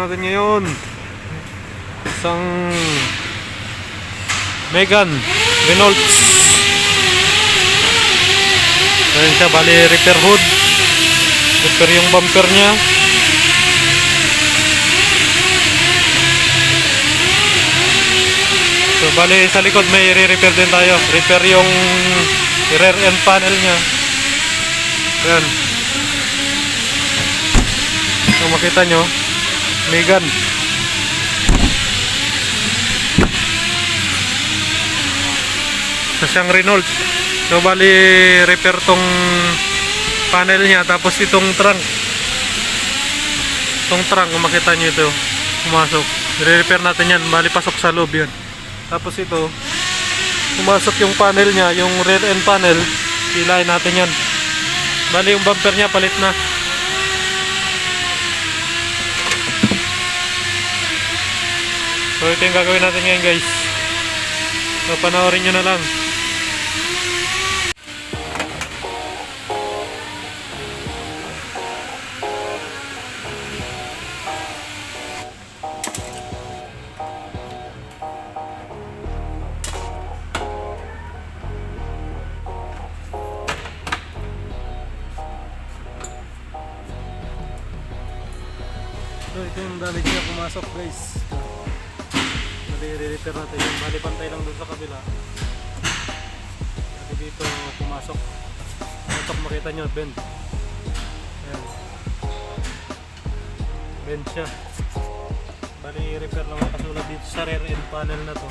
natin ngayon. Isang Renault. Ayan siya, bali repair hood. Repair yung bumper niya. So bali sa likod may re-repair din tayo. Repair yung rear end panel niya. Ayan. So makita nyo, Megan. So siyang Renault. So bali repair tong panel niya. Tapos itong trunk. Itong trunk, kung makita nyo ito, pumasok. Re-repair natin yan. Bali pasok sa loob yan. Tapos ito, pumasok yung panel niya, yung rear end panel. Hilahin natin yan. Bali yung bumper niya palit na. So ito yung gagawin natin ngayon, guys. So panoorin nyo na lang. So ito yung damage niya pumasok, guys. Re-repair natin yun. Bali pantay lang doon sa kabila. Bali dito pumasok. Ito makita nyo, bend. Ayan. Bend siya. Bali repair lang ang kasulat dito sa rear end panel na to.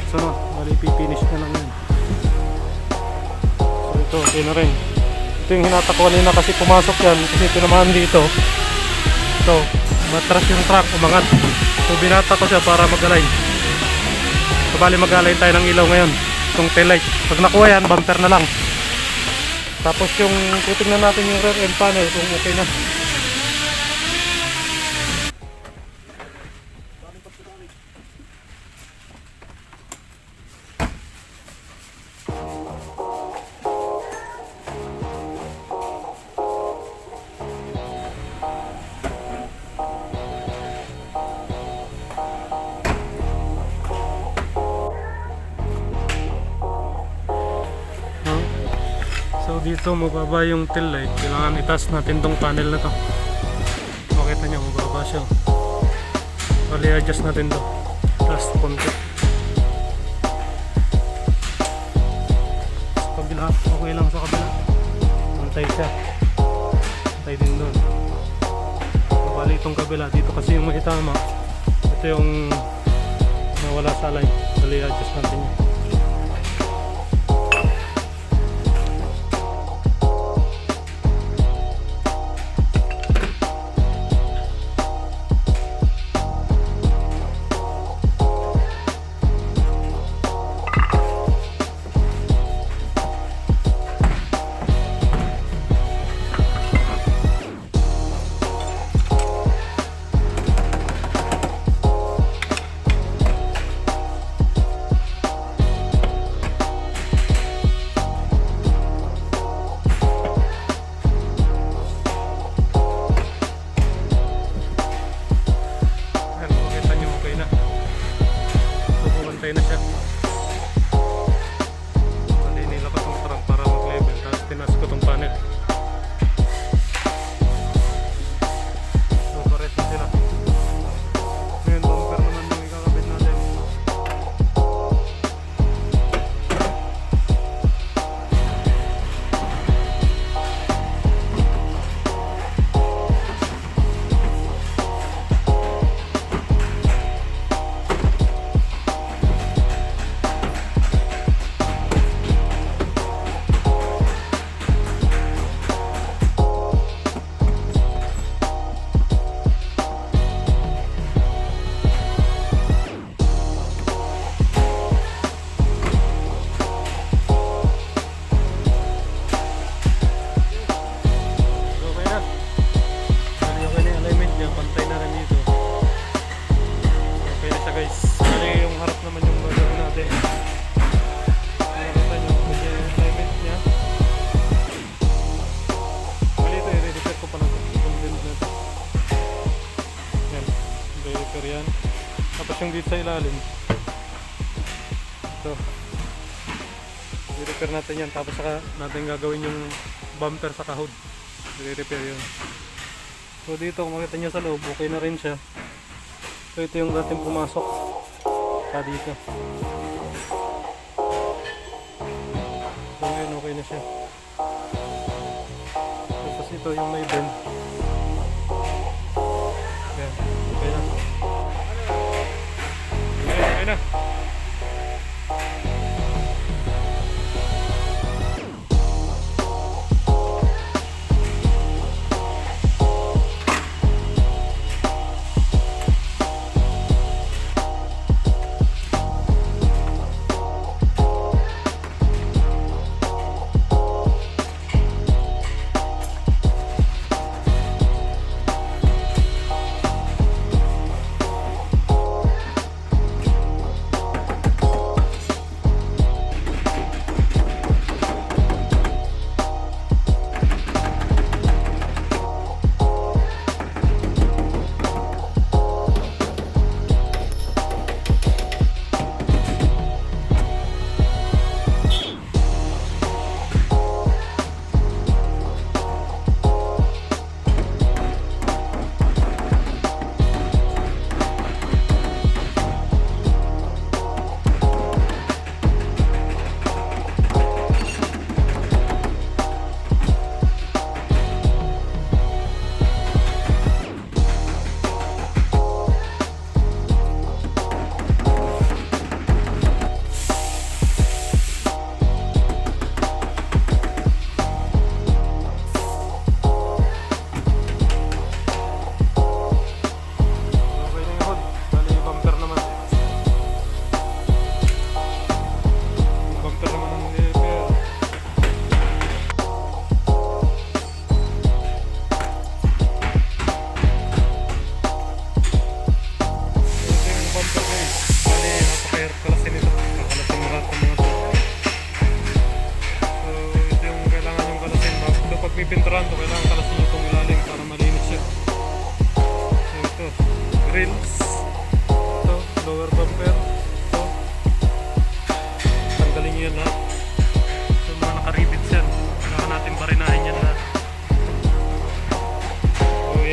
So no, bali pipinish na lang yun. So ito, okay na rin. Ito yung hinata ko kanina kasi pumasok yan. Kasi tinamaan dito. Ito, matras yung truck, umangat. So binata ko siya para mag-align. So bali mag-align tayo ng ilaw ngayon. Itong tail light. Pag nakuha yan, bumper na lang. Tapos yung titignan natin yung rear end panel kung okay na. So dito mababa yung tail light. Kailangan itaas natin tong panel na to. Makita nyo, mababa siya. Bali adjust natin to. Taas konti. Sa kabila, okay lang sa kabila. Pantay siya. Pantay din doon. Bali itong kabila. Dito kasi yung maitama. Ito yung nawala sa line. Bali adjust natin yun. Okay na siya. Bali nilabas ang trunk para mag-level. Tapos tinas ko itong panel. So pares na sila. Ngayon bumper naman yung ikakabit natin. Yan. Tapos yung dito sa ilalim ito i-repair natin yan. Tapos saka natin gagawin yung bumper sa kahod, i-repair yun. So dito kung makita nyo sa loob okay na rin siya. So ito yung dating pumasok sa dito. So ngayon okay na siya. Tapos ito yung may bend. Yan, okay na. Okay na.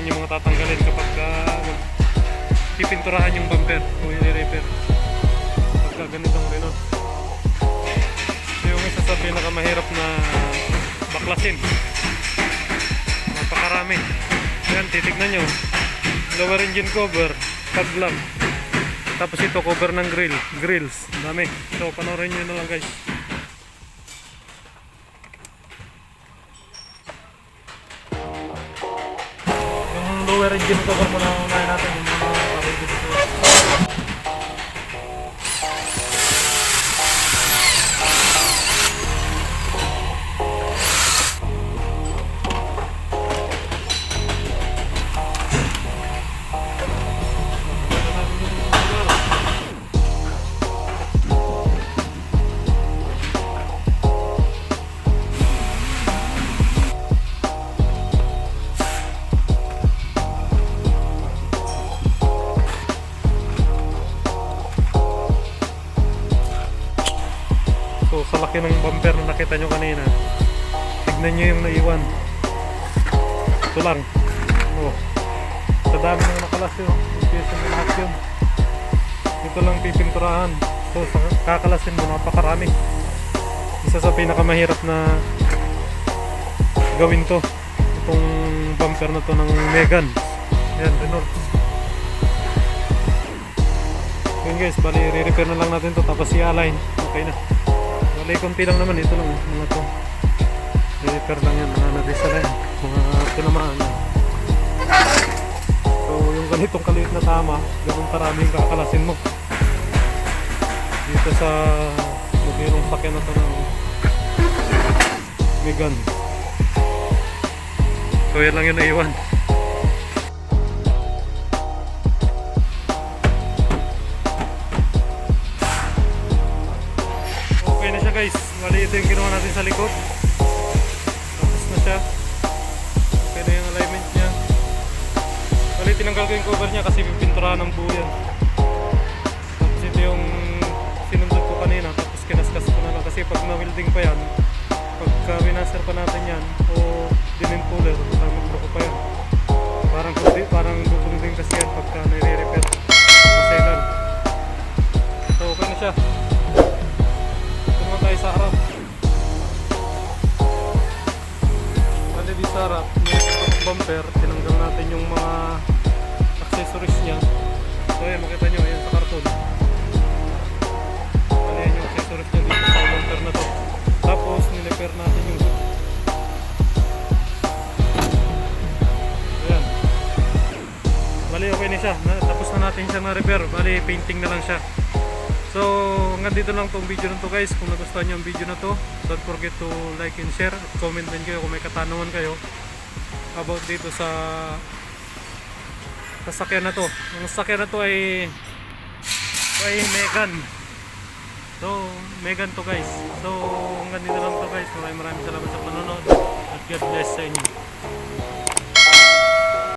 yan yung mga tatanggalin kapag pipinturahan yung bumper o i-repair pagka ganitong renault. So yung isa sa pinakamahirap na baklasin, napakarami. Ayan, titignan nyo, lower engine cover, tag lamp, tapos ito cover ng grills, dami. So panoorin nyo na lang guys. Yung lower engine cover muna unahin natin, yung mga kabel dito. So sa laki ng bumper na nakita nyo kanina, tignan nyo yung naiwan. Ito lang. Oh, sa dami ng nakalas yun, piyesa ng lahat yun. Ito lang pipinturahan. So sa kakalasin mo, napakarami. Isa sa pinakamahirap na gawin to, itong bumper na to ng Megane. Ayan, Renault. Yun guys, bali re-repair na lang natin to, tapos i-align. Okay na. Bali konti lang naman, ito lang mga to. Repair lang yan, mga nadisa na yan, mga tinamaan yan. So yung ganitong kaliit na tama, ganun karami yung kakalasin mo dito sa mobilong sakyan na to ng Megane. So yan lang yung naiwan. Okay na siya guys, bali ito yung ginawa natin sa likod. Tapos na siya. Okay na yung alignment niya. Bali tinanggal ko yung cover niya kasi pipinturahan ng buo yan. Tapos ito yung sinundot ko kanina, tapos kinaskas ko na lang kasi pag na-welding pa yan, pagka winaser pa natin yan o dinin puller, magbuko pa yan. Parang bubunding kasi yan pagka nire-repair maselan. So okay na siya. Tayo sa harap. Bali di sa harap, yung bumper, tinanggal natin yung mga accessories niya. So ayan, makita nyo, ayan sa karton. Bali yan yung accessories niya dito sa bumper na to. Tapos nirepair natin yung hood. Ayan. Bali okay na siya, tapos na natin siya na-repair. Bali painting na lang siya. So hanggang dito lang tong video na to guys. Kung nagustuhan nyo ang video na to, don't forget to like and share at comment din kayo kung may katanungan kayo about dito sa sakyan na to. Ang sakyan na to ay Megane. So Megane to guys. So hanggang dito lang to guys. Maraming salamat sa panonood at God bless sa inyo.